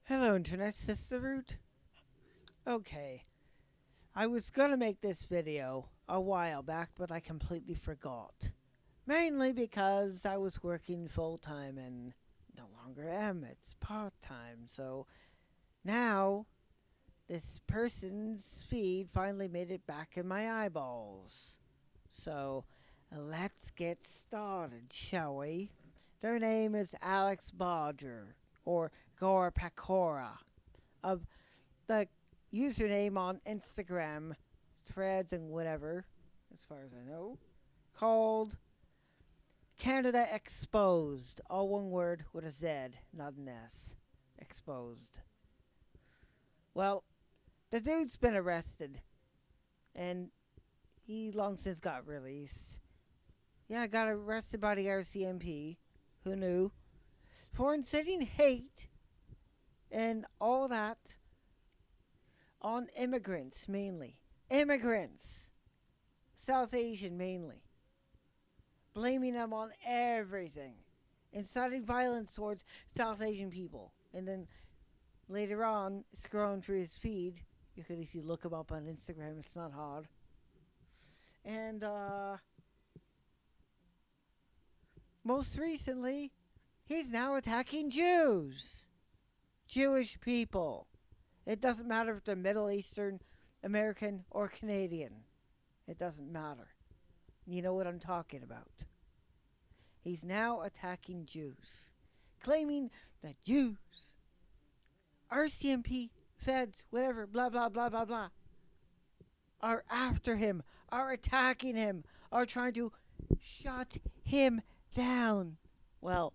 Hello, Internet Sister Root. Okay, I was gonna make this video a while back, but I completely forgot. Mainly because I was working full time and no longer am. It's part time. So now this person's feed finally made it back in my eyeballs. So let's get started, shall we? Their name is Alex Bodger or Gorapakora of the username on Instagram, threads, and whatever, as far as I know, called CanadaExpozed. All one word with a Z, not an S. Exposed. Well, the dude's been arrested, and he long since got released. Yeah, got arrested by the RCMP. Who knew? For inciting hate and all that on immigrants, mainly. Immigrants! South Asian, mainly. Blaming them on everything. Inciting violence towards South Asian people. And then later on, scrolling through his feed, you could easily look him up on Instagram, it's not hard. And, most recently, he's now attacking Jews. Jewish people. It doesn't matter if they're Middle Eastern, American, or Canadian. It doesn't matter. You know what I'm talking about. He's now attacking Jews, claiming that Jews, RCMP, feds, whatever, blah, blah, blah, blah, blah, are after him, are attacking him, are trying to shut him down. Well,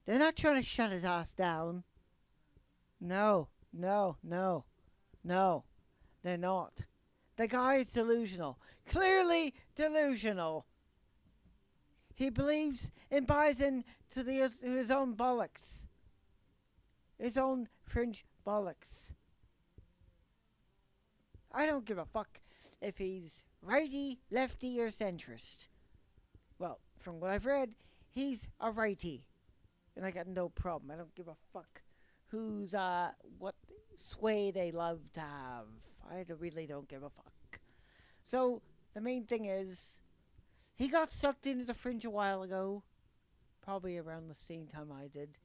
they're not trying to shut his ass down. No, no, no, no, they're not. The guy is delusional. Clearly delusional. He believes and buys into his own bollocks. His own fringe bollocks. I don't give a fuck if he's righty, lefty, or centrist. Well, from what I've read, he's a righty. And I got no problem. I don't give a fuck who's, what sway they love to have. I really don't give a fuck. So, the main thing is, he got sucked into the fringe a while ago, probably around the same time I did,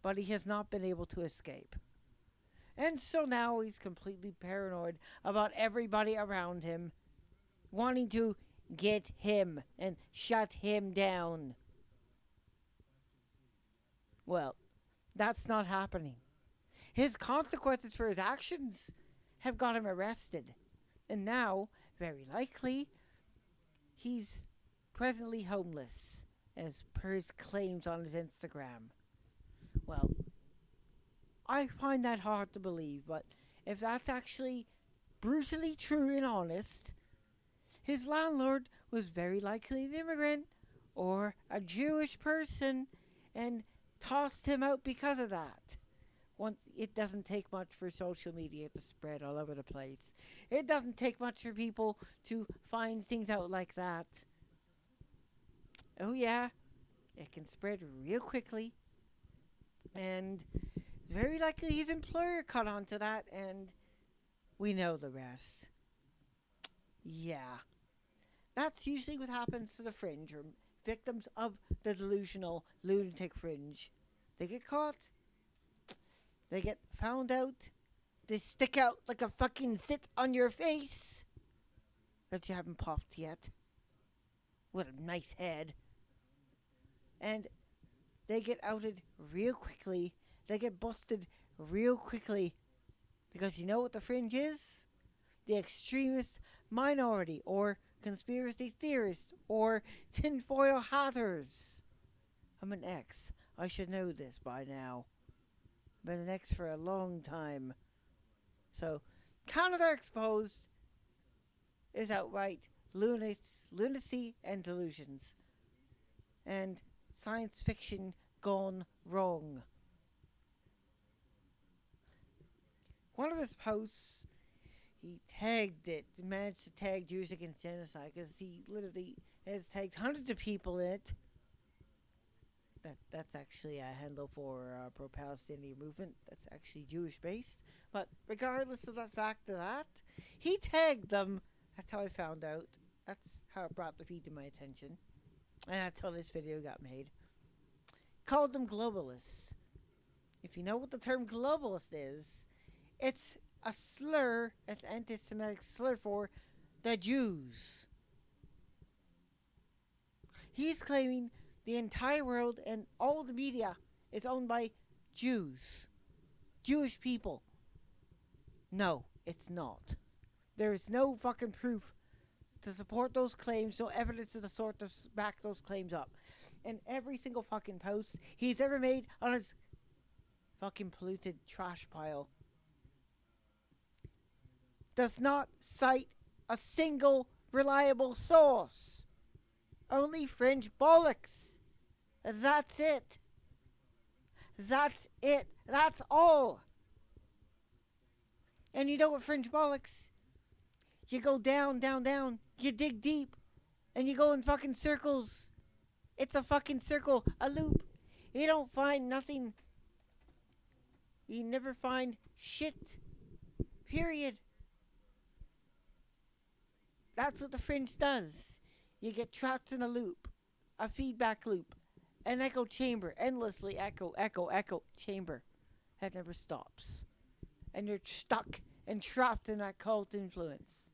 but he has not been able to escape. And so now he's completely paranoid about everybody around him, wanting to get him and shut him down. Well, that's not happening. His consequences for his actions have got him arrested. And now, very likely, he's presently homeless, as per his claims on his Instagram. Well, I find that hard to believe, but if that's actually brutally true and honest, his landlord was very likely an immigrant or a Jewish person and tossed him out because of that. Once it doesn't take much for social media to spread all over the place. It doesn't take much for people to find things out like that. Oh yeah, it can spread real quickly. And very likely his employer caught on to that, and we know the rest. Yeah. That's usually what happens to the fringe, or victims of the delusional lunatic fringe. They get caught, they get found out, they stick out like a fucking zit on your face that you haven't popped yet. What a nice head. And they get outed real quickly. They get busted real quickly. Because you know what the fringe is? The extremist minority, or conspiracy theorists, or tinfoil hatters. I'm an ex. I should know this by now. Been an ex for a long time. So, CanadaExpozed is outright lunacy and delusions. And science fiction gone wrong. One of his posts, he managed to tag Jews Against Genocide, because he literally has tagged hundreds of people in it. That's actually a handle for pro-Palestinian movement. That's actually Jewish based. But regardless of the fact of that, he tagged them. That's how I found out. That's how it brought the feed to my attention. And that's how this video got made. Called them globalists. If you know what the term globalist is, it's a slur, an anti-Semitic slur for the Jews. He's claiming the entire world and all the media is owned by Jews. Jewish people. No, it's not. There is no fucking proof to support those claims, no evidence of the sort to back those claims up. And every single fucking post he's ever made on his fucking polluted trash pile does not cite a single reliable source. Only fringe bollocks. That's it. That's it. That's all. And you know what fringe bollocks? You go down, down, down. You dig deep. And you go in fucking circles. It's a fucking circle. A loop. You don't find nothing. You never find shit. Period. That's what the fringe does. You get trapped in a loop. A feedback loop. An echo chamber. Endlessly echo, echo, echo chamber. That never stops. And you're stuck and trapped in that cult influence.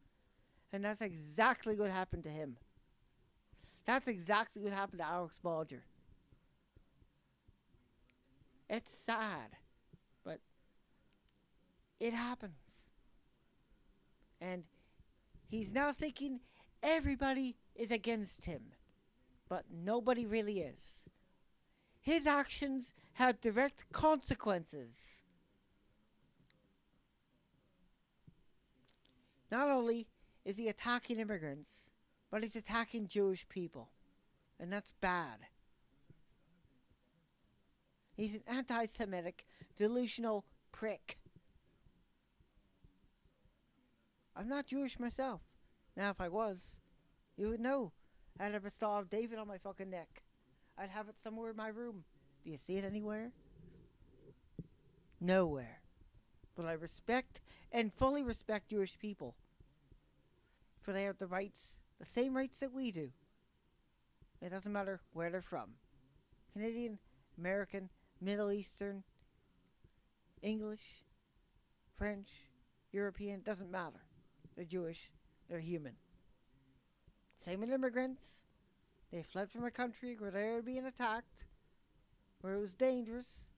And that's exactly what happened to him. That's exactly what happened to Alex Bodger. It's sad. But it happens. And he's now thinking everybody is against him. But nobody really is. His actions have direct consequences. Not only is he attacking immigrants, but he's attacking Jewish people. And that's bad. He's an anti-Semitic, delusional prick. I'm not Jewish myself. Now, if I was, you would know. I'd have a Star of David on my fucking neck. I'd have it somewhere in my room. Do you see it anywhere? Nowhere. But I respect and fully respect Jewish people. For they have the rights, the same rights that we do. It doesn't matter where they're from. Canadian, American, Middle Eastern, English, French, European, doesn't matter. They're Jewish, they're human. Same with immigrants. They fled from a country where they were being attacked, where it was dangerous,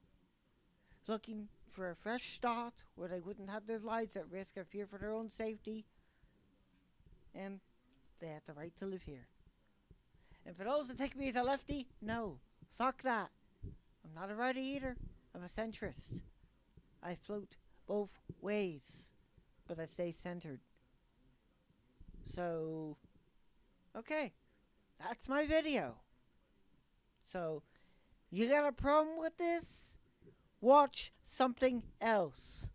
looking for a fresh start, where they wouldn't have their lives at risk or fear for their own safety. And they have the right to live here. And for those that take me as a lefty, no. Fuck that. I'm not a righty either. I'm a centrist. I float both ways. But I stay centered. So, okay. That's my video. So, you got a problem with this? Watch something else.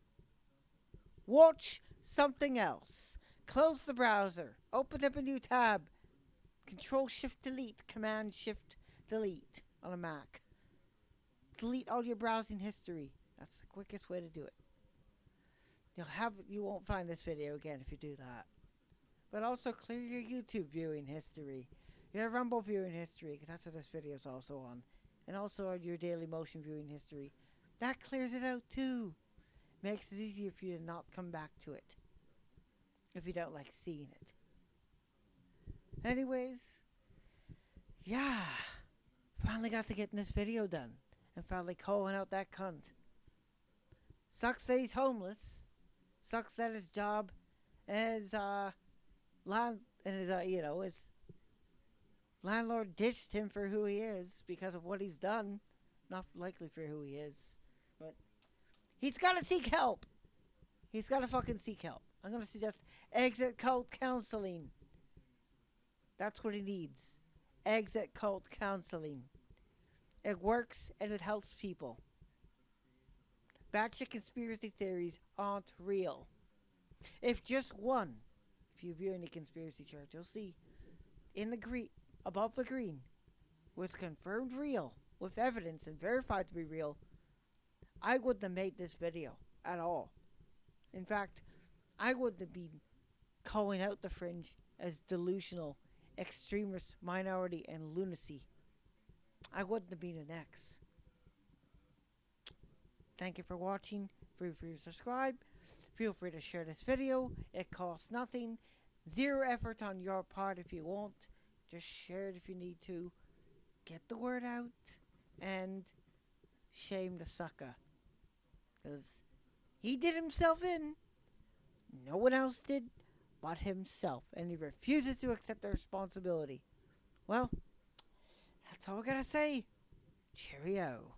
Watch something else. Close the browser. Open up a new tab. Ctrl-shift-delete. Command-shift-delete on a Mac. Delete all your browsing history. That's the quickest way to do it. You won't find this video again if you do that. But also clear your YouTube viewing history. Your Rumble viewing history, because that's what this video is also on. And also on your Daily Motion viewing history. That clears it out too. Makes it easier for you to not come back to it. If you don't like seeing it. Anyways. Yeah. Finally got to getting this video done. And finally calling out that cunt. Sucks that he's homeless. Sucks that his job as his landlord ditched him for who he is because of what he's done. Not likely for who he is. But he's got to seek help. He's got to fucking seek help. I'm going to suggest exit cult counseling. That's what he needs. Exit cult counseling. It works and it helps people. Batshit conspiracy theories aren't real. If just one, if you view any conspiracy chart, you'll see in the green, above the green, was confirmed real. with evidence and verified to be real, I wouldn't have made this video at all. In fact, I wouldn't have been calling out the fringe as delusional, extremist, minority, and lunacy. I wouldn't have been an X. Thank you for watching. Feel free to subscribe. Feel free to share this video. It costs nothing. Zero effort on your part if you won't. Just share it if you need to. Get the word out. And shame the sucker. Because he did himself in. No one else did but himself. And he refuses to accept the responsibility. Well, that's all I gotta say. Cheerio.